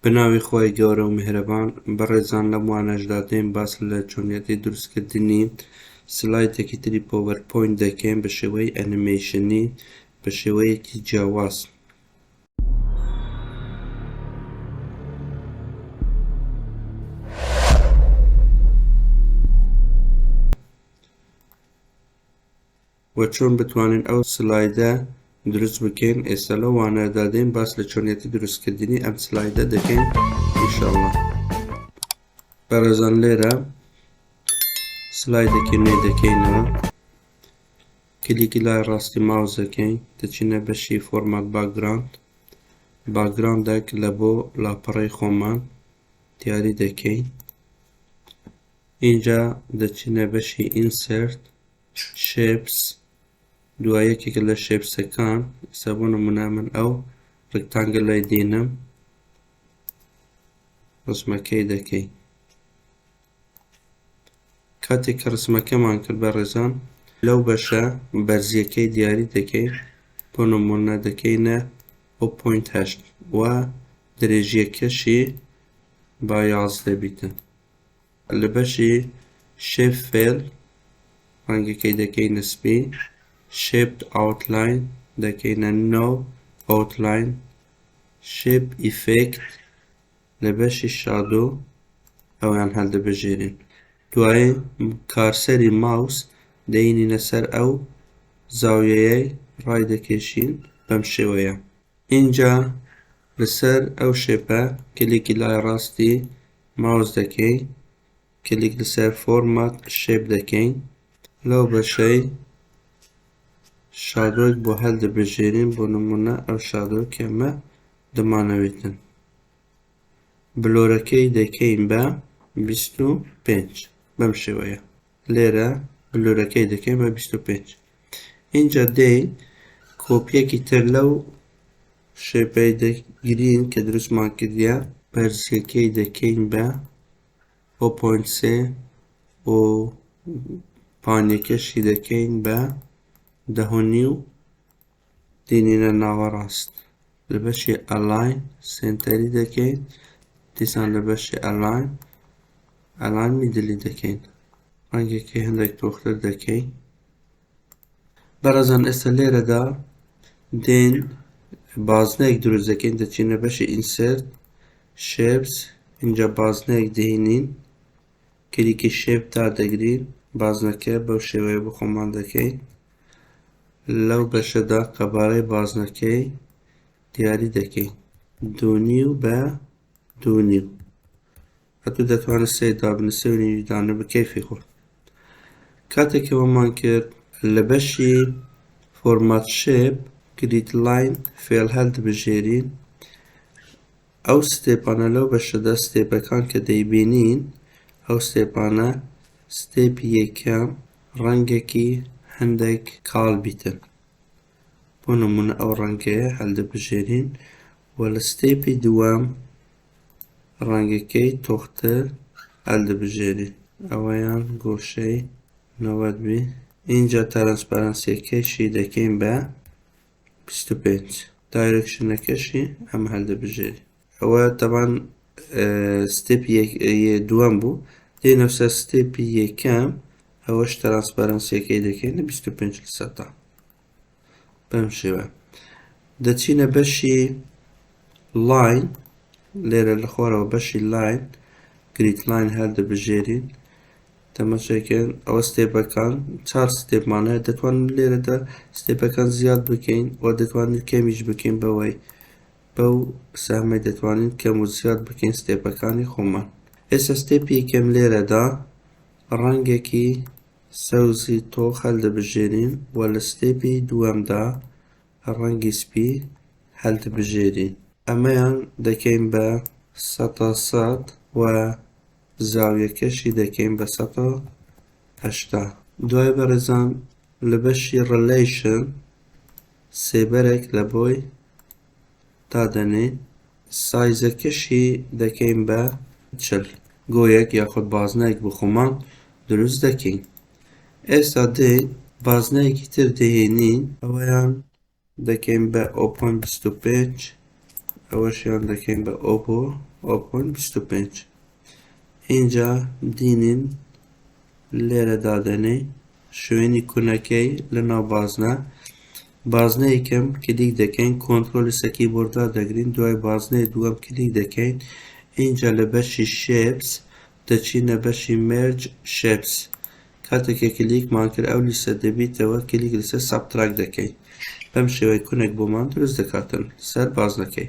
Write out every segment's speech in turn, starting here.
بناوی خۆی گەورە و میهرەبان بەڕێزان لەم وانەشدا دێین باس لە چۆنیەتی دروستکردنی سلایدێکی تری پۆوەرپۆینت دەکەین بە شێوەی ئەنیمەیشنی بە شێوەیەکی جیاواز. وە چۆن بتوانین ئەو سلایدە دروست بکەین. ئێستا لەو وانەدا دێین باس لە چۆنیەتی دروستکردنی ئەم سلایدە دەکەین ئینشاءڵڵا. بەڕێزان لێرە سلایدێکی نوێ دەکەینەوە، کلیکی لای ڕاستی ماوس دەکەین، دەچینە بەشی فۆرمات باکگراوندێک لە بۆ لاپەڕەی خۆمان دیاری دەکەین. اینجا دەچینە بەشی ئینسەرت شێپس، دوای یەکێک لە شێپسەکان ئێستا بۆ نمونە من ئەو ڕێکتانگڵی دێنم، ڕسمەکەی دەکەین. کاتێک کە ڕسمەکەمان کرد بەڕێزان لەو بەشە بەرزیەکەی دیاری دەکەین، بۆ نمونە دەکەینە 0.8 و درێژیەکەشی با 11 بیتن. لە بەشی شێپ فیل ڕەنگەکەی دەکەینە سپی، شێپد ئاوتلاین دەکەینە نۆ ئاوتلاین، شێپ ئیفێکت لە بەشی شادۆ ئەویان هەڵدەبەژێرین. دوای کارسەری ماوس دەینینە سەر ئەو زاویەیەی ڕای دەکێشین بەم شێوەیە. اینجا لەسەر ئەو شێپە کلیکی لای ڕاستی ماوس دەکەین، کلیک لەسەر فۆرمات شێپ دەکەین، لەو بەشەی شادۆیەک بۆ هەڵدەبەژێرین، بۆ نمونە ئەو شادۆی کە ئێمە دەمانەوێتن. بلۆرەکەی دەکەین بە 25 بەم شێوەیە. لێرە بلۆرەکەی دەکەین بە 25. اینجا دێین کۆپیەکی تر لەو شێپەی دەگرین کە دروستمان کردیە، بەرزیەکەی دەکەین بە 0.3 و پانیەکەشی دەکەین بە 10.5 دێنینە ناوەڕاست. لە بەشی ئەلاین سێنتەری دەکەین، دیسان لە بەشی ئەلاین میدلی دەکەین، ڕەنگێکی هەندێک تۆختر دەکەین. بەڕێزان ئێستا لێرەدا دێن بازنەیەک دروست دەکەین، دەچینە بەشی ئینسەرت شێپس، اینجا بازنەیەک دەهێنین، کلیکی شێپ دادەگرین، بازنەکە بەو شێوەیە بۆ خۆمان دەکەین. لەو بەشەدا قەبارەی بازنەکەی دیاری دەکەین 2.5 بە 2.5. هەتوو دەتوانێت 3 دابنێسێ و نیویدانە بە کەیفی خۆ. کاتێک ئەوەمان کرد لە بەشی فۆرمات شێپ گرید لاین فێل هەڵدەبژێرین. ئەو ستێپانە لەو بەشەدا ستێپەکان کە دەیبینین، ئەو ستێپانە ستێپی یەکەم ڕەنگێکی هەندێک کاڵ بیتن، بۆ نمونە ئەو ڕەنگەیە هەڵدەبژێرین، و لە ستێپی دووەم ڕەنگەکەی تۆختر هەڵدەبژێرین، ئەوەیان گۆشەی 90 بی. اینجا ترانسپەرەنسیەکەشی دەکەین بە 25، دایرەکشنەکەشی ئەم هەڵدەبژێرین. ئەوە تەبان ستێپی دووەم بوو، دێنە سەر ستێپی یەکەم، ئەوەش ترانسپەرەنسیەکەی دەکەین لە 25%. بەم شێوە دەچینە بەشی لاین، لێرە لە خۆرەوە بەشی لاین گرید لاین هەڵدەبژێرین. تەماشاکەن ئەوە ستێپەکان 4 ستێپمانەیە، دەتوانین لێرەدا ستێپەکان زیاد بکەین و دەتوانین کەمیش بکەین، بەوەی بەو سەهمەی دەتوانین کەم و زیاد بکەین ستێپەکانی خۆمان. ئێستا ستێپی یەکەم لێرەدا ڕەنگێکی سەوزی تۆخ هەڵدەبژێرین، و لە ستێپی دووەمدا ڕەنگی سپی هەڵدەبژێرین. ئەمەیان دەکەین بە 100 و زاویەکەشی دەکەین بە 180. دوای بەڕێزان لە بەشی ڕەلیشن سێبەرێک لە بۆی دادەنین، سایزەکەشی دەکەین بە 40 گۆیەک یاخود بازنەیەک بۆ خۆمان دروست دەکەین. ئێستا دێین بازنەیەکی تر دەهێنین، ئەوەیان دەکەین بە 0.25، ئەوەشیان دەکەین بە 0.25. اینجا دینین لێرە دادەنێ شوێنی کونەکەی لەناو بازنە. بازنە یەکەم کلیک دەکەین کۆنترۆلی سەکی بۆردا دەگرین دوای بازنەی دووەم کلیک دەکەین اینجا لە بەشی شێپس دەچینە بەشی مێرج شێپس کاتێکە کلیکمان کرد ئەو لیستە دەبیتەوە کلیک لەسەر سابتراک دەکەین بەم شێوەی کونێک بۆمان دروست دەکاتن سەر بازنەکەی.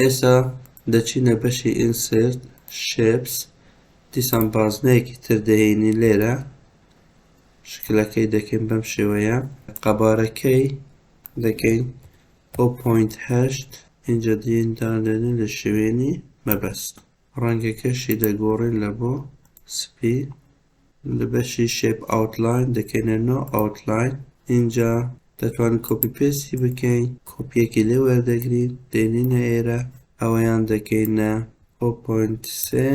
ئێستا دەچینە بەشی ئینسرت شێپس دیسان بازنەیەکی تر دەهێنی لێرە شکلەکەی دەکەین بەم شێوەیە قەبارەکەی دەکەین 0.8 اینجا دادەنێ لە شوێنی مەبەست ڕەنگەکەشی دەگۆڕین لە بۆ سپی لە بەشی شێپ ئاوتلاین دەکەینە نۆ ئاوتلاین اینجا دەتوانین کۆپی پێستی بکەین کۆپیەکی لێ وەردەگرین دێنینە ئێرە ئەوەیان دەکەینە 0.3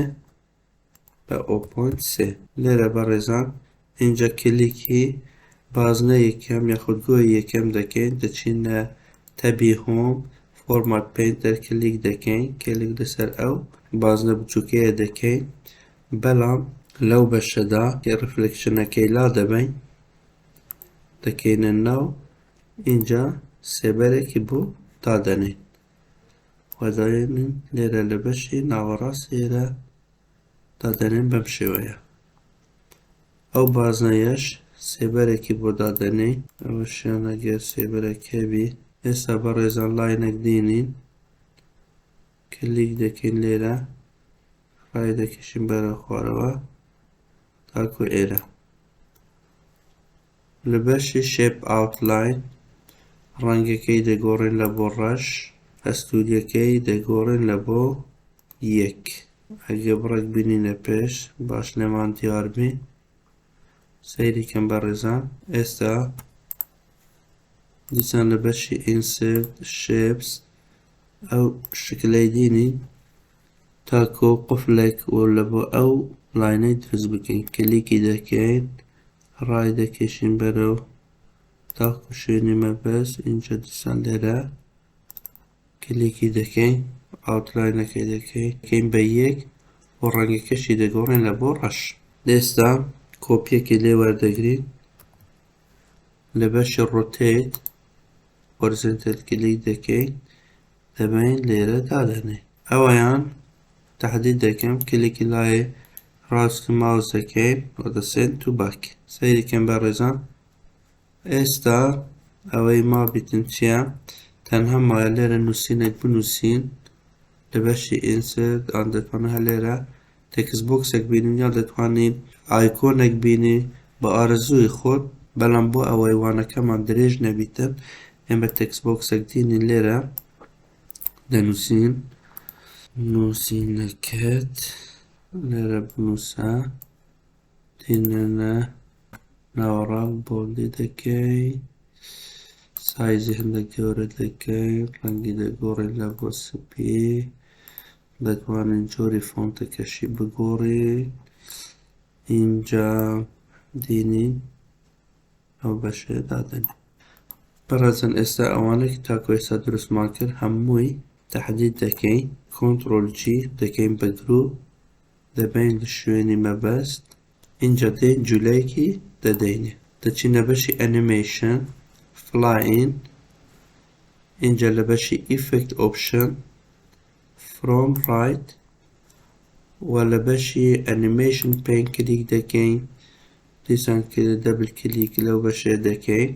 بە 0.3 لێرە بەڕێزان اینجا کلیکی بازنە یەکەم یاخود گۆی یەکەم دەکەین دەچینە تەبی هۆم فۆرمات پێینتەر کلیک دەکەین کلیک لەسەر ئەو بازنە بچووکەیە دەکەین بەڵام لەو بەشەدا کە ڕفلێکشنەکەی لا دەبەین دەکەینە ناو اینجا سێبەرێکی بۆ دادەنێن وەداێنن لێرە لە بەشی ناوەڕاست ئێرە دادەنێن بەم شێوەیە ئەو بازنەیەش سێبەرێکی بۆ دادەنێ ئەوەشیان ئەگەر سێبەرەکەبی ئێستا بەڕێزان لاینێک دێنین کلیک دەکەین لێرە ڕای دەکەشین بەرە خوارەوە تاکو ئێرە لە بەشی شێپ ئاوتلاین ڕەنگەکەی دەگۆڕین لە بۆ ڕەش ئەستوریەکەی دەگۆڕین لە بۆ یەک ئەگە بڕێک بینینە پێش باش لێمان دیار بێ سەیریکەم بەڕێزان ئێستا دیسان لە بەشی ئینسرت شێپس ئەو شکلەی دینی تاکۆ قوفلێک لە بۆ ئەو لاینەی دروست بکەین کلیکی دەکەین ڕای دەکەشین بەرەو تاکو شوێنی مەبەست اینجا دیسان لێرە کلیکی دەکەین ئاوتلاینەکەی دەکەین بە یەک بۆ ڕەنگەکەشی دەگۆڕین لە بۆ ڕەش ئێستا کۆپیەکی لێ وەردەگرین لە بەشی ڕۆتێت هۆریزۆنتەل کلیک دەکەین دەبین لێرە دادەنێ ئەوەیان تەحدید دەکەم کلیکی لایە ڕاست ماوس دەکەین وەدەسێن تو باک سەیریکەم بەڕێزان ئێستا ئەوەی ما بیتن چییە تەنها مایە لێرە نووسینێک بنووسین لە بەشی ئینسرت ئان دەتوانە لێرە تێکست بۆکسێک بینین یا دەتوانین ئایکۆنێک بینی بە ئارەزووی خۆت بەڵام بۆ ئەوەی وانەکەمان درێژ نەبیتن ئێمە تێکست بۆکسێک دینین لێرە دەنووسین نووسینەکەت لێرە بنووسە دینەنە ناوەڕاست بۆڵی دەکەی سایزی هەندێک گەورە دەکەی ڕەنگی دەگۆڕین لە بۆ سپی دەتوانین جۆری فۆنتەکەشی بگۆڕین اینجا دینین ئەو بەشێ دادەنێ بەڕێزان ئێستا ئەوانەی تاکو ئێستا دروستمان کرد هەمووی تەحدید دەکەین کۆنترۆل جی دەکەین بە گروپ دەبین لە شوێنی مەبەست اینجا دێن جولایەکی دەدەینێ دەچینە بەشی ئەنیمەیشن فلاین اینجا لە بەشی ئیفێکت ئۆپشن فڕۆم ڕایت و لە بەشی ئەنیمەیشن پێین کلیک دەکەین دیسان دەبل کلیک لەو بەشێ دەکەین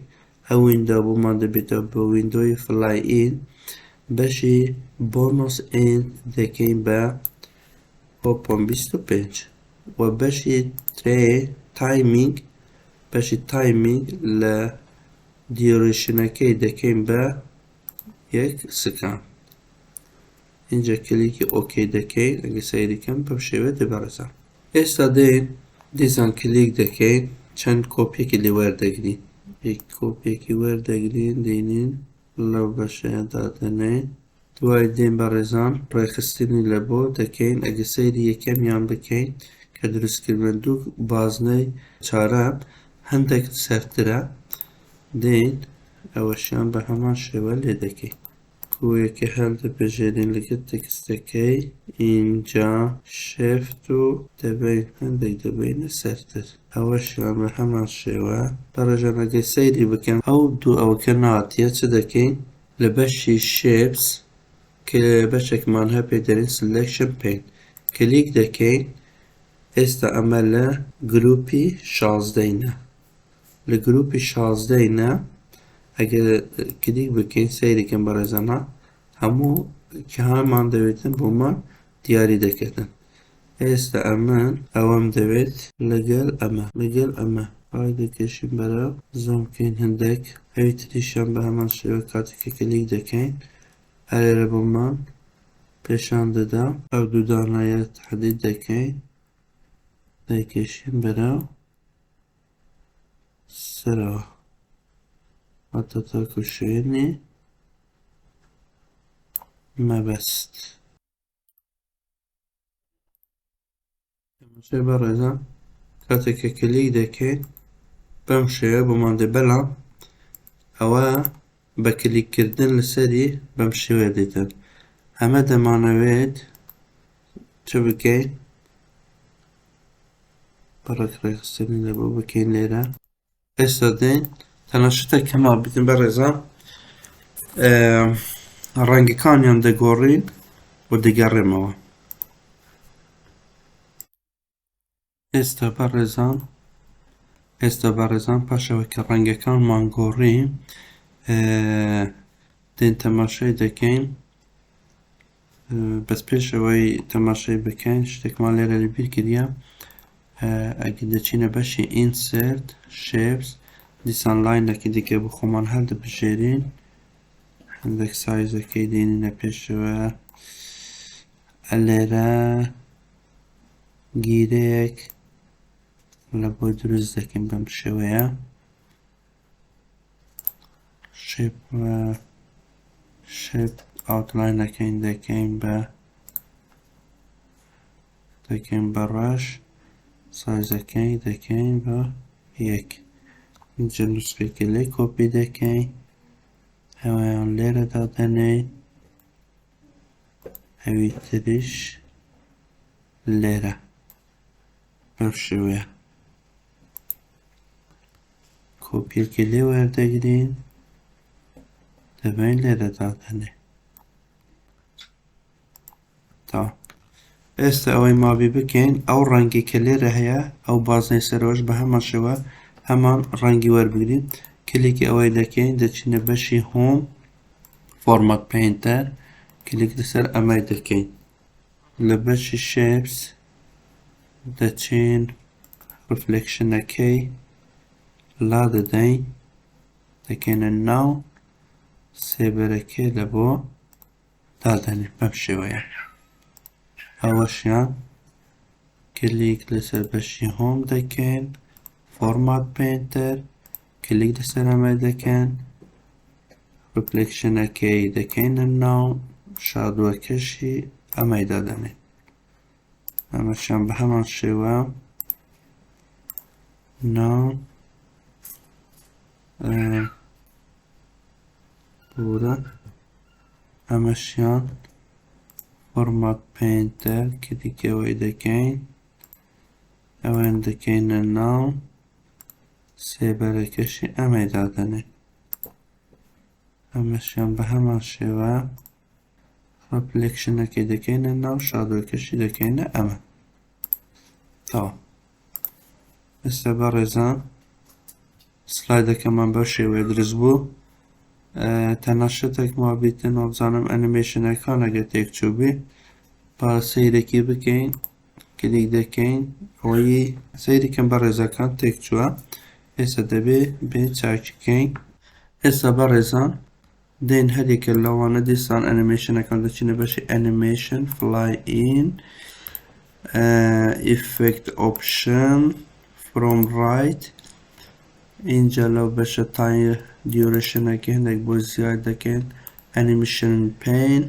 ئەو ویندا بۆمان دەبێتەوە بە ویندۆی فلاین بەشی بۆنۆس ئین دەکەین بە 0.25 و بەشی ترێ تایمینگ بەشی تایمینگ لە دیۆڕیشنەکەی دەکەین بە 1 سکان اینجا کلیکی ئۆکەی دەکەین ئەگە سەیریکەم بەم شێوە دەبەڕێزان ئێستا دێن دیسان کلیک دەکەین چەند کۆپیەکی لێ وەردەگرین یەک کۆپیەکی وەردەگرین دێنین لەو بەشەیە دادەنێن دوای دێن بەڕێزان ڕێخستنی لە بۆ دەکەین ئەگە سەیری یەکەمیان بکەین کە دروستکردن دوو بازنەی چارە هەندێک سەرترە دێن ئەوەشیان بە هەمان شێوە لێ دەکەین کوێیەکی هەڵدەبژێرین لەگەڵ تێکستەکەی ئینجا شیفت و دەبین هەندێک دەبینە سەرتر ئەوەشیان بە هەمان شێوە بەڕێژان ئەگەر سەیری بکەن ئەو دوو ئەوەکە ناتیە چ دەکەین لە بەشی شیپس کە بەشێکمان هەیە پێی دەڵێن سلێکشن پین کلیک دەکەین ئێستا ئەمە لە گروپی 16ینە لە گروپی 16ینە ئەگەر کلیک بکەین سەیریکەن بەڕێزانە هەموو کە هەمان دەوێتن بۆمان دیاری دەکەن ئێستا ئەوەم دەوێت لەگەڵ ئەمە پای دەکەشین بەرەو زۆمکەین هەندێک ئەوی تریشیان بە هەمان شێوە کاتێککە کلیک دەکەین هەرێرە بۆمان پێشان دەدا ئەو دوو دانایە تحدید دەکەین دەیکەشین بەرەو سەرەوە هەتا تاکو شوێنی مەبەست تەماشای بەڕێزان کاتێککە کلیک دەکەین بەم شێوە بۆمان دێ بەڵام ئەوە بە کلیککردن لەسەری بەم شێوە دێتن ئەمە دەمانەوێت چ بکەین بەڕێکخستنی لەبۆ بکەین لێرە ئێستا دێن تەنها شتێکە ما بتن بەڕێزان ڕەنگەکانیان دەگۆڕین و دەگەڕێمەوە ئێستا بەڕێزان پاشەوە کە ڕەنگەکانمان گۆڕین دێن تەماشای دەکەین بەس پێشەوەی تەماشای بکەین شتێکمان لێرە لەبیر کردیە ئەگە دەچینە بەشی ئینسرت شیپس دیسان لاینەکی دیکە بۆ خۆمان هەڵدەبژێرین هەندێک سایزەکەی دێنینە پێشەوە لێرە گیرەیەک لە بۆ دروست دەکەین بەم شێوەیە شیپ ئاوتلاینەکەین دەکەین بە ڕەش سایزەکەی دەکەین بە 1 اینجا نوسخەکە لێ کۆپی دەکەین هەوایان لێرە دادەنێین هەوی تریش لێرە بەم شێوەیە کۆپیەکە لێ وەردەگرین دەبین لێرە دادەنێ تا ئێستا ئەوەی مابی بکەین ئەو ڕەنگی کە لێرە هەیە ئەو بازنەی سەرەوەش بە هەمان شێوە هەمان ڕەنگی وەربگرین کلیکی ئەوەی دەکەین دەچینە بەشی هۆم فۆرمات پەینتەر کلیک لەسەر ئەمەی دەکەین لە بەشی شیپس دەچین ڕفلێکشنەکەی لا دەدەین دەکەینە ناو سێبەرەکەی لە بۆ دادەنین بەم شێوەیە ئەوەشیان کلیک لەسەر بەشی هۆم دەکەین فۆرمات پەینتەر کلیک لەسەر ئەمە دەکەن ڕفلێکشنەکەی دەکەینە ناو شادووەکەشی ئەمەی دادەنێن ئەمەشیان بە هەمان شێوە ناو بورە ئەمەشیان فۆرمات پەینتەر کلیکەوەی دەکەین ئەوەن دەکەینە ناو سێبەرەکەشی ئەمەی دادەنێن ئەمەشیان بە هەمان شێوە ڕفلێکشنەکەی دەکەینە ناو شادووەکەشی دەکەینە ئەمە تەواو ئێستا بەڕێزان سلایدەکەمان بەو شێوەیە دروست بوو تەنها شتێک ما بیتن وەبزانم ئەنیمێشنەکان ئەگەر تێکچوو بێ با سەیرێکی بکەین کلیک دەکەین ئەوەی سەیریکەم بە ڕێزەکان تێکچووە ئێستا دەبێ بێ چاکیکەین ئێستا بەڕێزان دێن هەرێکە لەوانە دیسان ئەنیمێشنەکان دەچینە بەشی ئەنیمێشن فڵای ئین ئیفێکت ئۆپشن فڕۆم ڕایت اینجا لەو بەشە تایم دیۆرێشنەکە هەندێک بۆ زیاد دەکەین ئەنیمیشن پین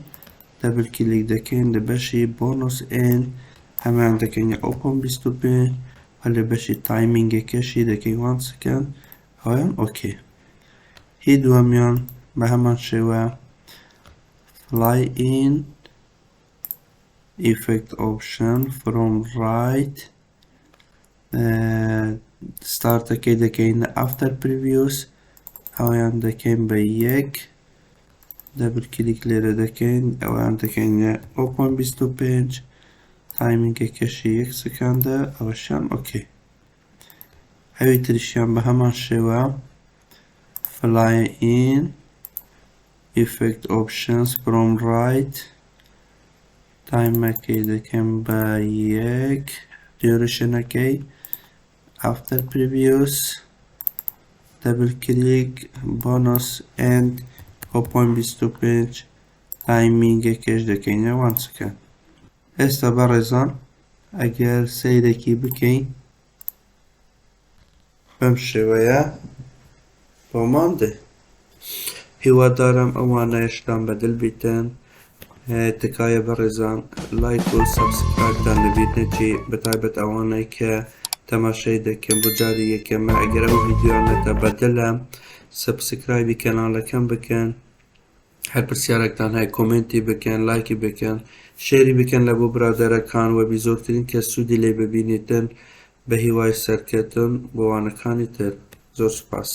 دەبل کلیک دەکەین لە بەشی بۆنۆس ئین هەمان دەکەین 0.25 و لە بەشی تایمینگەکەشی دەکەین 1 سکەند ئەویان ئۆکێ هی دووەمیان بە هەمان شێوە fly in effect option from right startەکەی دەکەینە after previous ئەویان دەکەین بە 1 دەبل کلیک لێرە دەکەین ئەویان دەکەینە 0.25 تایمینگەکەشی 1 سکاندە ئەوەشیان ئۆکێ ئەوی تریشیان بە هەمان شێوە fly in effect options from right تایمەکەی دەکەم بە 1 duration-ەکەی after previous double click bonus and 0.25 تایمینگەکەش دەکەینە 1 second ئێستا بەڕێزان ئەگەر سەیرێکی بکەین بەم شێوەیە بۆمان دێ هیوادارم ئەوانەیەشتان بەدڵ بیتن تکایە بەڕێزان لایک و سەبسکرایبتان لەبیر نەچێ بەتایبەت ئەوانەی کە تەماشای دەکەن بۆ جاری یەکەمە ئەگەر ئەو ڤیدیۆیانەتە بەدڵە سەبسکرایبی کەناڵەکەم بکەن هەر پرسیارێکتان هەیە کۆمنتی بکەن لایکی بکەن شێری بکەن لە بۆ برادەرەکان وەبی زۆرترین کەس سوودی لێ ببینیتن بە هیوای سەرکەوتن بۆ وانەکانی تر زۆر سوپاس